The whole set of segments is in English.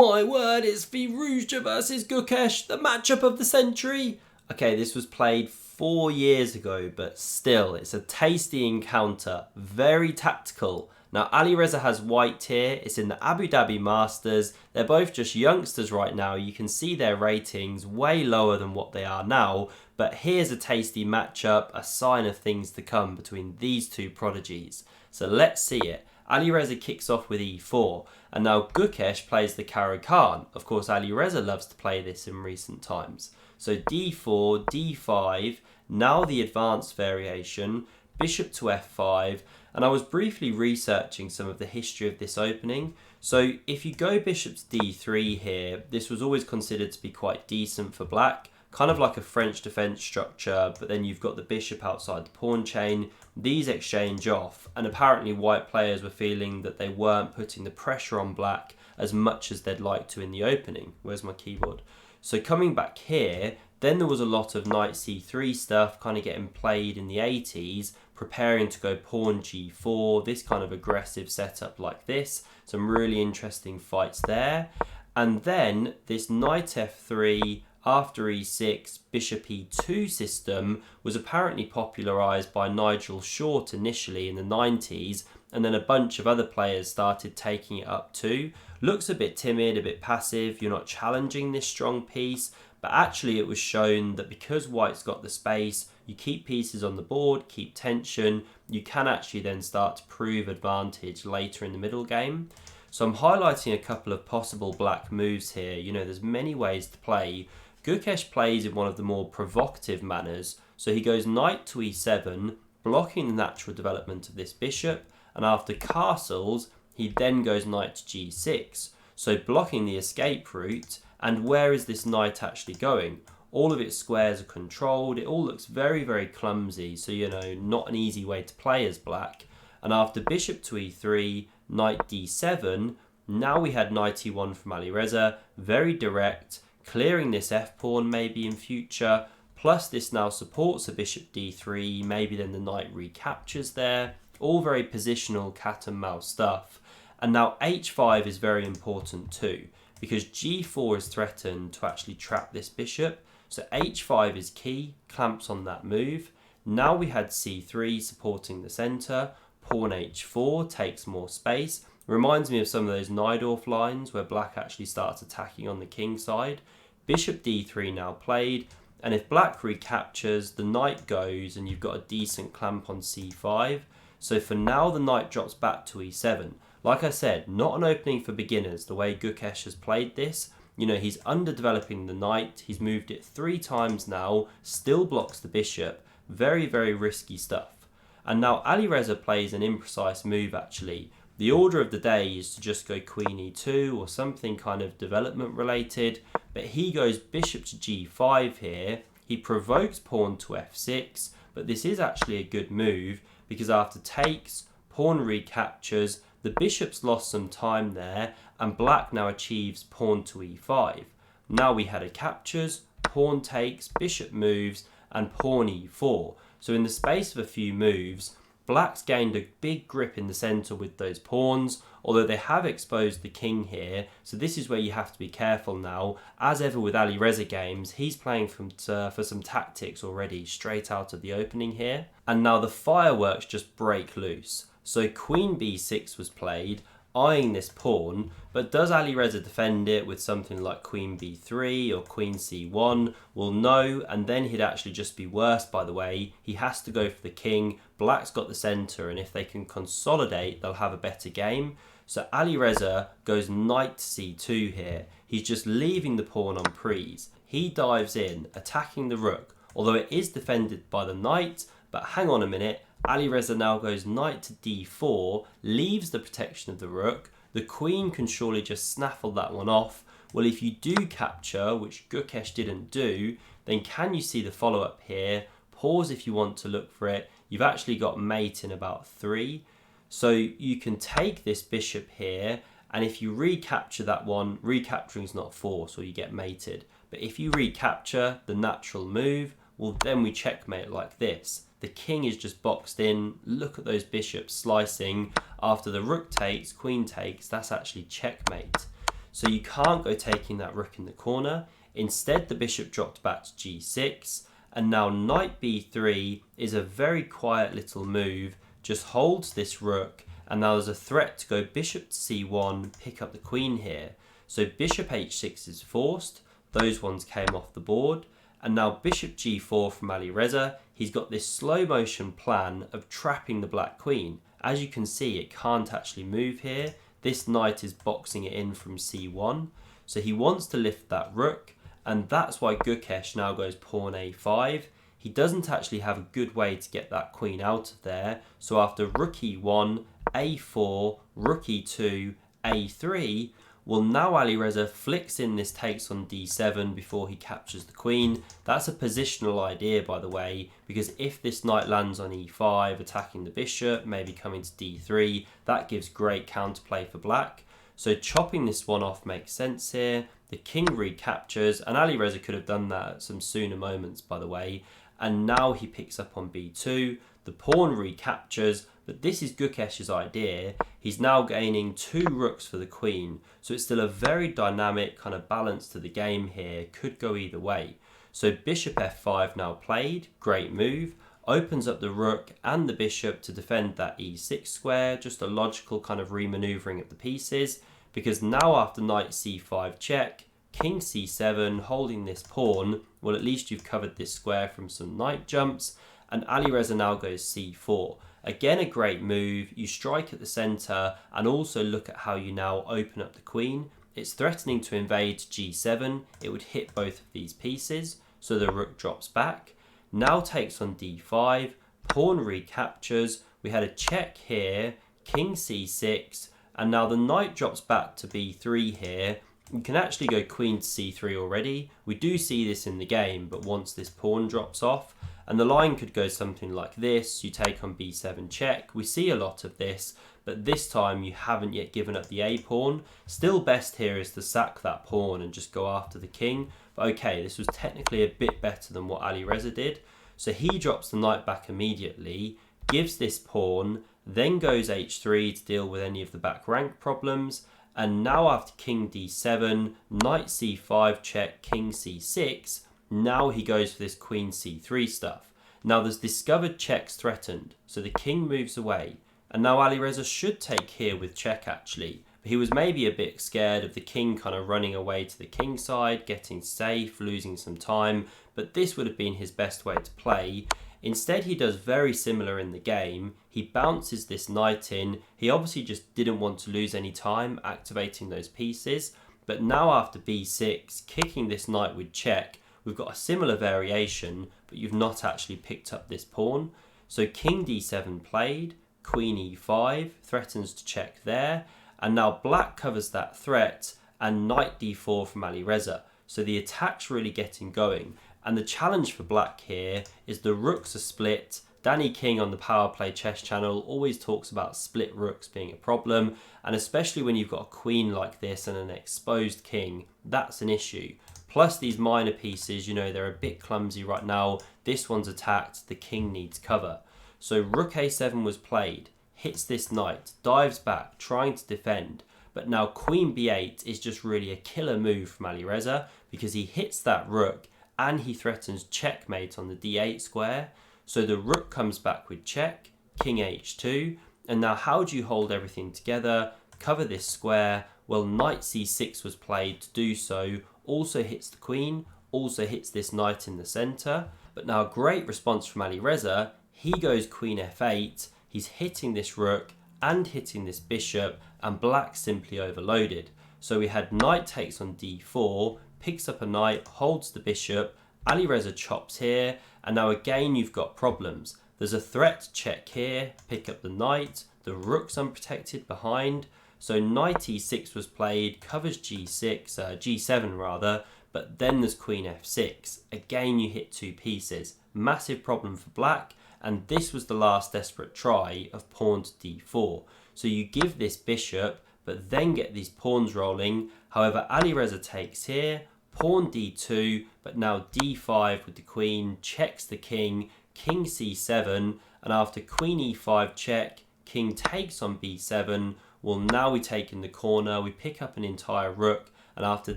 My word, it's Firouzja vs Gukesh, the matchup of the century. Okay, this was played 4 years ago, but still, it's a tasty encounter, very tactical. Now, Alireza has white here. It's in the Abu Dhabi Masters. They're both just youngsters right now. You can see their ratings way lower than what they are now. But here's a tasty matchup, a sign of things to come between these two prodigies. So let's see it. Alireza kicks off with e4, and now Gukesh plays the Caro-Kann. Of course, Alireza loves to play this in recent times. So d4, d5, now the advanced variation, bishop to f5, and I was briefly researching some of the history of this opening. So if you go bishop to d3 here, this was always considered to be quite decent for black, kind of like a French defense structure, but then you've got the bishop outside the pawn chain. These exchange off, and apparently white players were feeling that they weren't putting the pressure on black as much as they'd like to in the opening. Where's my keyboard? So coming back here, then there was a lot of knight c3 stuff kind of getting played in the 80s, preparing to go pawn g4, this kind of aggressive setup like this. Some really interesting fights there. And then this knight f3, after e6, bishop e2 system was apparently popularised by Nigel Short initially in the 90s, and then a bunch of other players started taking it up too. Looks a bit timid, a bit passive, you're not challenging this strong piece, but actually it was shown that because white's got the space, you keep pieces on the board, keep tension, you can actually then start to prove advantage later in the middle game. So I'm highlighting a couple of possible black moves here. You know, there's many ways to play. Gukesh plays in one of the more provocative manners, so he goes knight to e7, blocking the natural development of this bishop, and after castles, he then goes knight to g6, so blocking the escape route. And where is this knight actually going? All of its squares are controlled, it all looks very, very clumsy, so you know, not an easy way to play as black. And after bishop to e3, knight d7, now we had knight e1 from Alireza, very direct, clearing this f-pawn maybe in future, plus this now supports a bishop d3, maybe then the knight recaptures there, all very positional cat and mouse stuff. And now h5 is very important too, because g4 is threatened to actually trap this bishop, so h5 is key, clamps on that move. Now we had c3 supporting the centre, pawn h4 takes more space. Reminds me of some of those Najdorf lines where black actually starts attacking on the king side. Bishop d3 now played, and if black recaptures, the knight goes and you've got a decent clamp on c5. So for now, the knight drops back to e7. Like I said, not an opening for beginners the way Gukesh has played this. You know, he's underdeveloping the knight, he's moved it 3 times now, still blocks the bishop. Very, very risky stuff. And now Alireza plays an imprecise move actually. The order of the day is to just go queen e2 or something kind of development related, but he goes bishop to g5 here. He provokes pawn to f6, but this is actually a good move because after takes, pawn recaptures, the bishop's lost some time there, and black now achieves pawn to e5. Now we had a captures, pawn takes, bishop moves, and pawn e4. So in the space of a few moves, black's gained a big grip in the centre with those pawns, although they have exposed the king here, so this is where you have to be careful now. As ever with Alireza games, he's playing for some tactics already, straight out of the opening here. And now the fireworks just break loose. So queen b6 was played, eyeing this pawn, but does Alireza defend it with something like queen b3 or queen c1? Well, no, and then he'd actually just be worse, by the way. He has to go for the king. Black's got the centre, and if they can consolidate, they'll have a better game. So Alireza goes knight to c2 here. He's just leaving the pawn on prise. He dives in, attacking the rook, although it is defended by the knight, but hang on a minute. Alireza now goes knight to d4, leaves the protection of the rook. The queen can surely just snaffle that one off. Well, if you do capture, which Gukesh didn't do, then can you see the follow-up here? Pause if you want to look for it. You've actually got mate in about 3. So you can take this bishop here, and if you recapture that one, recapturing is not force, or you get mated. But if you recapture the natural move, well, then we checkmate like this. The king is just boxed in. Look at those bishops slicing. After the rook takes, queen takes, that's actually checkmate. So you can't go taking that rook in the corner. Instead, the bishop dropped back to g6, and now knight b3 is a very quiet little move, just holds this rook, and now there's a threat to go bishop to c1, pick up the queen here. So bishop h6 is forced, those ones came off the board, and now bishop g4 from Alireza. He's got this slow motion plan of trapping the black queen. As you can see, it can't actually move here. This knight is boxing it in from c1, so he wants to lift that rook, and that's why Gukesh now goes pawn a5. He doesn't actually have a good way to get that queen out of there, so after rook e1, a4, rook e2, a3, well, now Alireza flicks in this takes on d7 before he captures the queen. That's a positional idea, by the way, because if this knight lands on e5, attacking the bishop, maybe coming to d3, that gives great counterplay for black. So chopping this one off makes sense here. The king recaptures, and Alireza could have done that at some sooner moments, by the way. And now he picks up on b2. The pawn recaptures, but this is Gukesh's idea. He's now gaining 2 rooks for the queen, so it's still a very dynamic kind of balance to the game here. Could go either way. So bishop f5 now played, great move. Opens up the rook and the bishop to defend that e6 square, just a logical kind of remanoeuvring of the pieces, because now after knight c5 check, king c7 holding this pawn, well, at least you've covered this square from some knight jumps, and Alireza now goes c4. Again, a great move. You strike at the centre and also look at how you now open up the queen. It's threatening to invade g7. It would hit both of these pieces, so the rook drops back. Now takes on d5, pawn recaptures. We had a check here, king c6, and now the knight drops back to b3 here. You can actually go queen to c3 already. We do see this in the game, but once this pawn drops off, and the line could go something like this. You take on b7 check. We see a lot of this, but this time you haven't yet given up the a pawn. Still best here is to sack that pawn and just go after the king. But okay, this was technically a bit better than what Alireza did. So he drops the knight back immediately, gives this pawn, then goes h3 to deal with any of the back rank problems. And now after king d7, knight c5 check, king c6, now he goes for this queen c3 stuff. Now there's discovered checks threatened, so the king moves away. And now Alireza should take here with check actually. But he was maybe a bit scared of the king kind of running away to the king side, getting safe, losing some time. But this would have been his best way to play. Instead, he does very similar in the game. He bounces this knight in. He obviously just didn't want to lose any time activating those pieces. But now after b6, kicking this knight with check, we've got a similar variation, but you've not actually picked up this pawn. So king d7 played, queen e5, threatens to check there, and now black covers that threat, and knight d4 from Alireza. So the attack's really getting going. And the challenge for black here is the rooks are split. Danny King on the Power Play Chess channel always talks about split rooks being a problem, and especially when you've got a queen like this and an exposed king, that's an issue. Plus these minor pieces, you know, they're a bit clumsy right now. This one's attacked, the king needs cover. So rook a7 was played, hits this knight, dives back, trying to defend. But now queen b8 is just really a killer move from Alireza, because he hits that rook and he threatens checkmate on the d8 square. So the rook comes back with check, king h2. And now how do you hold everything together, cover this square? Well, knight c6 was played to do so. Also hits the queen, also hits this knight in the centre. But now great response from Alireza. He goes queen f8, he's hitting this rook and hitting this bishop, and black simply overloaded. So we had knight takes on d4, picks up a knight, holds the bishop, Alireza chops here, and now again you've got problems. There's a threat to check here, pick up the knight, the rook's unprotected behind. So knight e6 was played, covers g7 rather, but then there's queen f6. Again, you hit 2 pieces. Massive problem for black, and this was the last desperate try of pawn to d4. So you give this bishop, but then get these pawns rolling. However, Alireza takes here, pawn d2, but now d5 with the queen, checks the king, king c7, and after queen e5 check, king takes on b7. will now be taking the corner. We pick up an entire rook, and after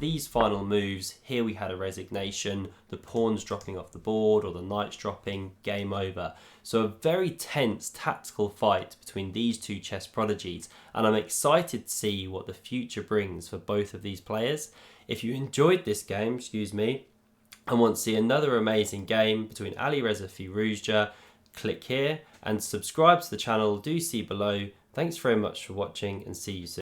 these final moves, here we had a resignation, the pawns dropping off the board or the knights dropping, game over. So a very tense tactical fight between these two chess prodigies, and I'm excited to see what the future brings for both of these players. If you enjoyed this game, and want to see another amazing game between Alireza Firouzja, click here and subscribe to the channel. Do see below. Thanks very much for watching and see you soon.